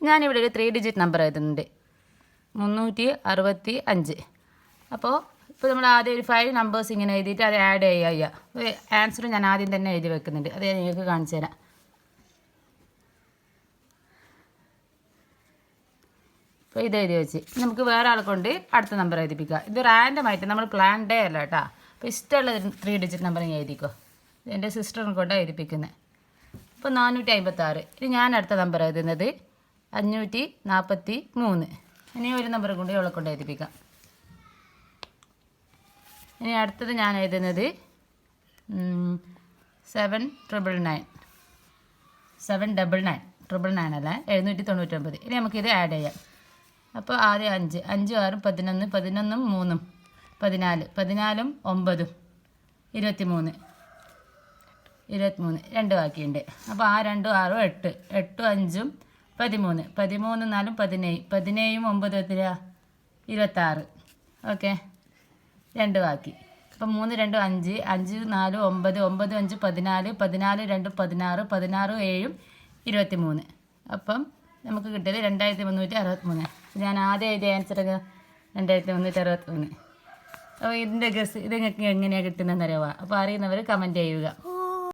ഞാനിവിടെ ഒരു 3 digit number എഴുതുന്നുണ്ട് 365. അപ്പോൾ ഇപ്പോൾ നമ്മൾ ആദ്യം ഒരു 5 നമ്പേഴ്സ് ഇങ്ങനെ എഴുതിയിട്ട് അത് ആഡ് ചെയ്യുക. ആൻസർ ഞാൻ ആദ്യം തന്നെ എഴുതി വെക്കുന്നുണ്ട്, അത് ഞാൻ നിങ്ങൾക്ക് കാണിച്ചു തരാം. അപ്പോൾ ഇത് എഴുതി വെച്ച് നമുക്ക് വേറെ ആളെ കൊണ്ട് അടുത്ത നമ്പർ എഴുതിപ്പിക്കുക. ഇത് റാൻഡമായിട്ട് നമ്മൾ പ്ലാൻഡേ അല്ല കേട്ടോ. അപ്പോൾ ഇഷ്ടമുള്ള 3 ഡിജിറ്റ് നമ്പർ ഞാൻ എഴുതിക്കോ. എൻ്റെ സിസ്റ്ററിനെ കൊണ്ടാണ് എഴുതിപ്പിക്കുന്നത്. അപ്പോൾ 456. ഇനി ഞാൻ അടുത്ത നമ്പർ എഴുതുന്നത് 543. ഇനി ഒരു നമ്പർ കൊണ്ട് ഇവളെ കൊണ്ട് എഴുതിപ്പിക്കാം. ഇനി അടുത്തത് ഞാൻ എഴുതുന്നത് 799. 799 അല്ല 799. ഇനി നമുക്കിത് ആഡ് ചെയ്യാം. അപ്പോൾ ആദ്യം 5 5 6 11 11 3 14 14 9 23 2 ബാക്കിയുണ്ട്. അപ്പോൾ ആ 2 6 8 8 5 13 13 4 17 17 9 എത്രയാ 26. ഓക്കെ, 2 ബാക്കി. അപ്പം 3 2 5 5 4 9 9 5 14 14 2 16 16 7 23. അപ്പം നമുക്ക് കിട്ടിയത് 2363. ഞാൻ ആദ്യം എഴുതിയ ആൻസർ 2363. അപ്പോൾ ഇതിൻ്റെ ഗസ് ഇത് നിങ്ങൾക്ക് എങ്ങനെയാണ് കിട്ടുന്നതെന്ന് അറിയുക. അപ്പോൾ അറിയുന്നവർ കമൻറ്റ് ചെയ്യുക.